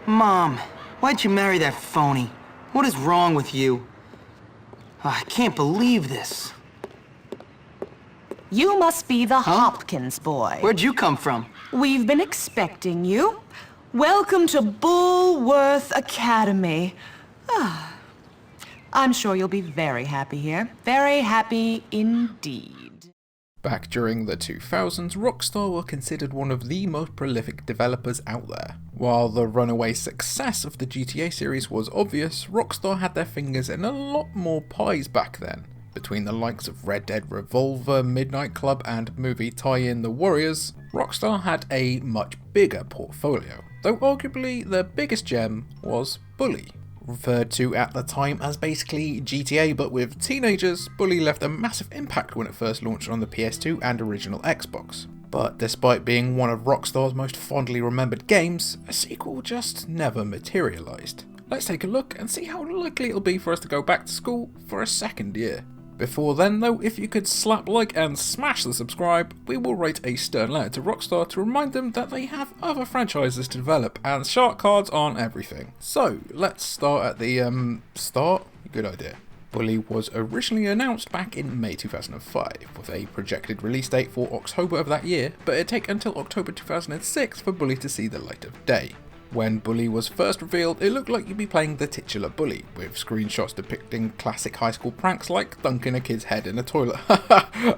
Mom, why'd you marry that phony? What is wrong with you? I can't believe this. You must be the Hopkins boy. Where'd you come from? We've been expecting you. Welcome to Bullworth Academy. I'm sure you'll be very happy here. Very happy indeed. Back during the 2000s, Rockstar were considered one of the most prolific developers out there. While the runaway success of the GTA series was obvious, Rockstar had their fingers in a lot more pies back then. Between the likes of Red Dead Revolver, Midnight Club and movie tie-in The Warriors, Rockstar had a much bigger portfolio, though arguably their biggest gem was Bully. Referred to at the time as basically GTA but with teenagers, Bully left a massive impact when it first launched on the PS2 and original Xbox. But despite being one of Rockstar's most fondly remembered games, a sequel just never materialised. Let's take a look and see how likely it'll be for us to go back to school for a second year. Before then though, if you could slap like and smash the subscribe, we will write a stern letter to Rockstar to remind them that they have other franchises to develop and shark cards on everything. So, let's start at the, start? Good idea. Bully was originally announced back in May 2005, with a projected release date for October of that year, but it'd take until October 2006 for Bully to see the light of day. When Bully was first revealed, it looked like you'd be playing the titular Bully, with screenshots depicting classic high school pranks like dunking a kid's head in a toilet.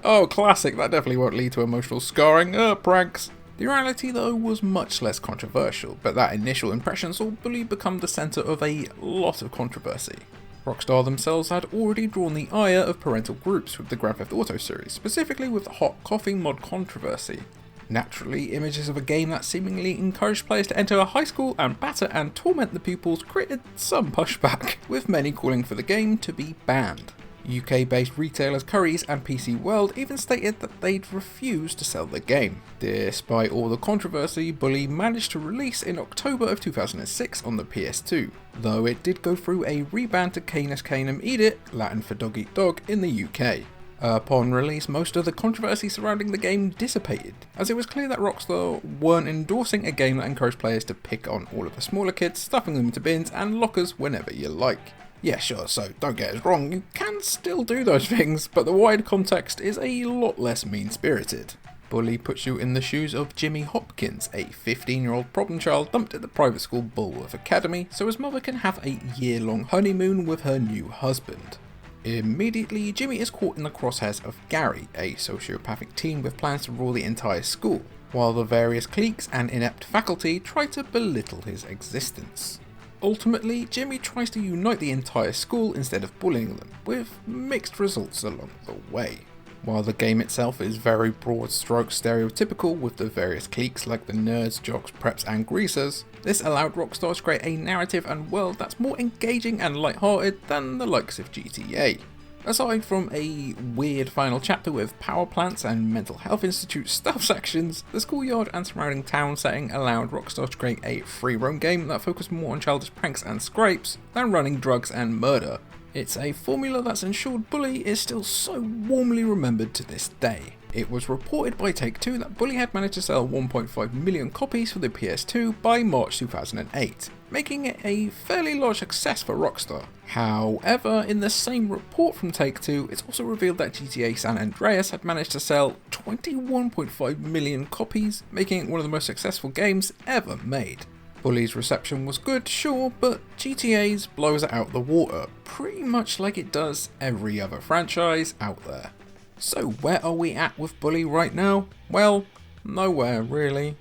Oh, classic, that definitely won't lead to emotional scarring. Pranks. The reality though was much less controversial, but that initial impression saw Bully become the centre of a lot of controversy. Rockstar themselves had already drawn the ire of parental groups with the Grand Theft Auto series, specifically with the hot coffee mod controversy. Naturally, images of a game that seemingly encouraged players to enter a high school and batter and torment the pupils created some pushback, with many calling for the game to be banned. UK-based retailers Currys and PC World even stated that they'd refuse to sell the game. Despite all the controversy, Bully managed to release in October of 2006 on the PS2, though it did go through a reban to Canis Canem Edit, Latin for dog eat dog, in the UK. Upon release, most of the controversy surrounding the game dissipated, as it was clear that Rockstar weren't endorsing a game that encouraged players to pick on all of the smaller kids, stuffing them into bins and lockers whenever you like. Yeah, sure, so don't get us wrong, you can still do those things, but the wider context is a lot less mean-spirited. Bully puts you in the shoes of Jimmy Hopkins, a 15-year-old problem child dumped at the private school Bullworth Academy so his mother can have a year-long honeymoon with her new husband. Immediately, Jimmy is caught in the crosshairs of Gary, a sociopathic teen with plans to rule the entire school, while the various cliques and inept faculty try to belittle his existence. Ultimately, Jimmy tries to unite the entire school instead of bullying them, with mixed results along the way. While the game itself is very broad stroke stereotypical with the various cliques like the nerds, jocks, preps and greasers, this allowed Rockstar to create a narrative and world that's more engaging and lighthearted than the likes of GTA. Aside from a weird final chapter with power plants and mental health institute stuff sections, the schoolyard and surrounding town setting allowed Rockstar to create a free roam game that focused more on childish pranks and scrapes than running drugs and murder. It's a formula that's ensured Bully is still so warmly remembered to this day. It was reported by Take-Two that Bully had managed to sell 1.5 million copies for the PS2 by March 2008, making it a fairly large success for Rockstar. However, in the same report from Take-Two, it's also revealed that GTA San Andreas had managed to sell 21.5 million copies, making it one of the most successful games ever made. Bully's reception was good, sure, but GTA's blows it out the water, pretty much like it does every other franchise out there. So where are we at with Bully right now? Well, nowhere really.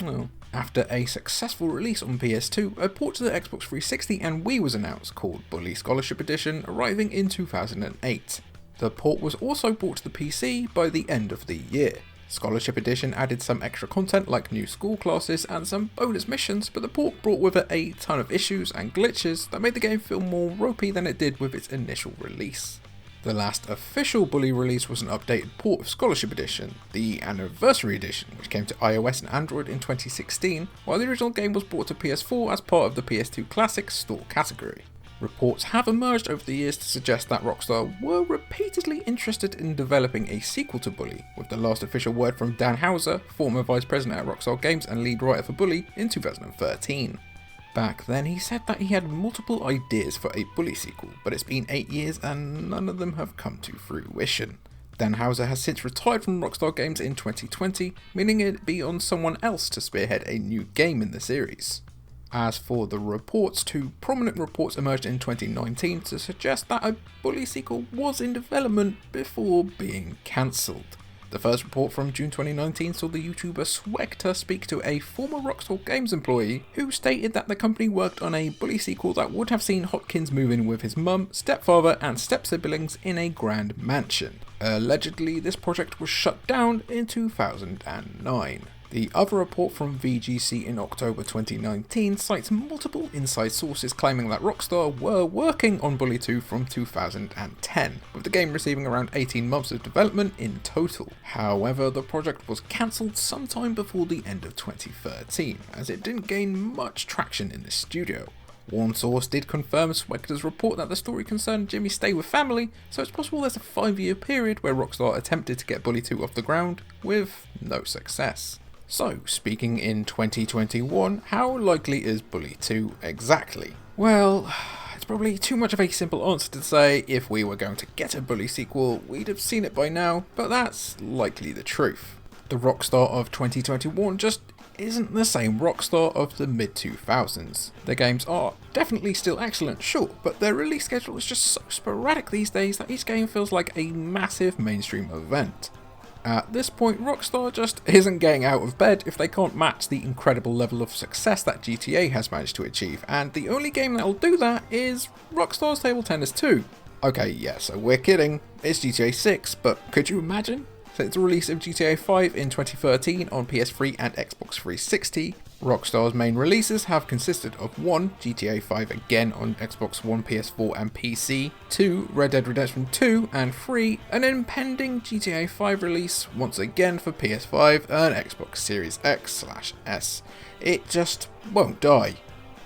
No. After a successful release on PS2, a port to the Xbox 360 and Wii was announced called Bully Scholarship Edition, arriving in 2008. The port was also brought to the PC by the end of the year. Scholarship Edition added some extra content like new school classes and some bonus missions, but the port brought with it a ton of issues and glitches that made the game feel more ropey than it did with its initial release. The last official Bully release was an updated port of Scholarship Edition, the Anniversary Edition, which came to iOS and Android in 2016, while the original game was brought to PS4 as part of the PS2 Classic store category. Reports have emerged over the years to suggest that Rockstar were repeatedly interested in developing a sequel to Bully, with the last official word from Dan Houser, former vice president at Rockstar Games and lead writer for Bully, in 2013. Back then he said that he had multiple ideas for a Bully sequel, but it's been 8 years and none of them have come to fruition. Dan Houser has since retired from Rockstar Games in 2020, meaning it'd be on someone else to spearhead a new game in the series. As for the reports, 2 prominent reports emerged in 2019 to suggest that a Bully sequel was in development before being cancelled. The first report from June 2019 saw the YouTuber Swegter speak to a former Rockstar Games employee who stated that the company worked on a Bully sequel that would have seen Hotkins move in with his mum, stepfather and step-siblings in a grand mansion. Allegedly, this project was shut down in 2009. The other report from VGC in October 2019 cites multiple inside sources claiming that Rockstar were working on Bully 2 from 2010, with the game receiving around 18 months of development in total. However, the project was cancelled sometime before the end of 2013, as it didn't gain much traction in the studio. One source did confirm Swegter's report that the story concerned Jimmy's stay with family, so it's possible there's a 5-year period where Rockstar attempted to get Bully 2 off the ground, with no success. So, speaking in 2021, how likely is Bully 2 exactly? Well, it's probably too much of a simple answer to say if we were going to get a Bully sequel, we'd have seen it by now, but that's likely the truth. The Rockstar of 2021 just isn't the same Rockstar of the mid-2000s. Their games are definitely still excellent, sure, but their release schedule is just so sporadic these days that each game feels like a massive mainstream event. At this point, Rockstar just isn't getting out of bed if they can't match the incredible level of success that GTA has managed to achieve, and the only game that'll do that is Rockstar's Table Tennis 2. Okay, yeah, so we're kidding, it's GTA 6, but could you imagine? Since the release of GTA 5 in 2013 on PS3 and Xbox 360, Rockstar's main releases have consisted of 1. GTA 5 again on Xbox One, PS4 and PC, 2. Red Dead Redemption 2, and 3. An impending GTA 5 release once again for PS5 and Xbox Series X/S. It just won't die.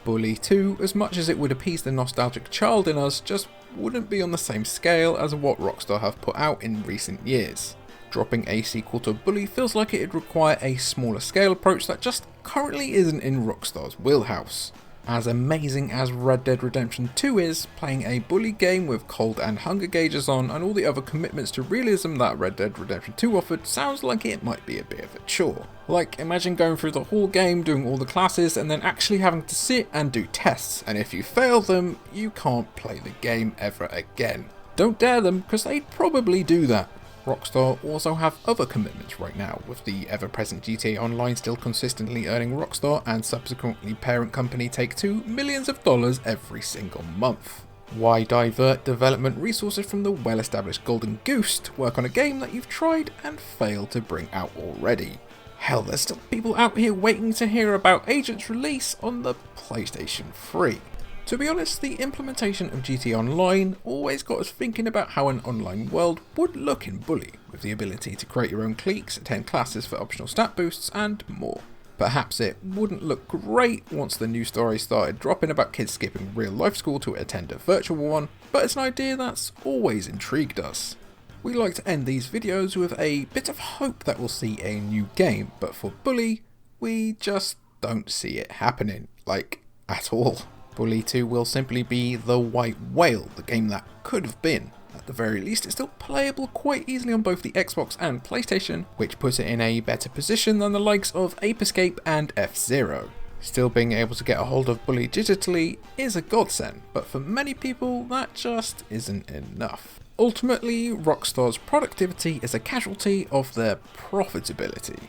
Bully 2, as much as it would appease the nostalgic child in us, just wouldn't be on the same scale as what Rockstar have put out in recent years. Dropping a sequel to Bully feels like it'd require a smaller scale approach that just currently isn't in Rockstar's wheelhouse. As amazing as Red Dead Redemption 2 is, playing a Bully game with cold and hunger gauges on and all the other commitments to realism that Red Dead Redemption 2 offered sounds like it might be a bit of a chore. Like, imagine going through the whole game, doing all the classes, and then actually having to sit and do tests, and if you fail them, you can't play the game ever again. Don't dare them, because they'd probably do that. Rockstar also have other commitments right now, with the ever-present GTA Online still consistently earning Rockstar and subsequently parent company Take-Two millions of dollars every single month. Why divert development resources from the well-established Golden Goose to work on a game that you've tried and failed to bring out already? Hell, there's still people out here waiting to hear about Agent's release on the PlayStation 3. To be honest, the implementation of GTA Online always got us thinking about how an online world would look in Bully, with the ability to create your own cliques, attend classes for optional stat boosts, and more. Perhaps it wouldn't look great once the news stories started dropping about kids skipping real life school to attend a virtual one, but it's an idea that's always intrigued us. We like to end these videos with a bit of hope that we'll see a new game, but for Bully, we just don't see it happening, like, at all. Bully 2 will simply be the white whale, the game that could have been. At the very least, it's still playable quite easily on both the Xbox and PlayStation, which puts it in a better position than the likes of Ape Escape and F-Zero. Still being able to get a hold of Bully digitally is a godsend, but for many people that just isn't enough. Ultimately, Rockstar's productivity is a casualty of their profitability.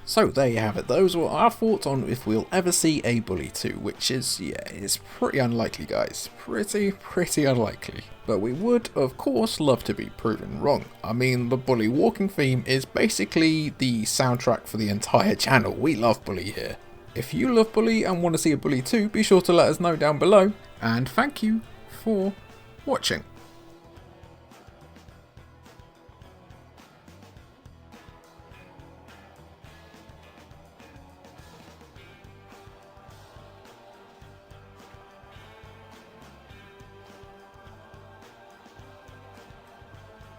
So there you have it, those were our thoughts on if we'll ever see a Bully 2, which is, yeah, it's pretty unlikely guys, pretty unlikely. But we would, of course, love to be proven wrong. I mean, the Bully walking theme is basically the soundtrack for the entire channel. We love Bully here. If you love Bully and want to see a Bully 2, be sure to let us know down below, and thank you for watching.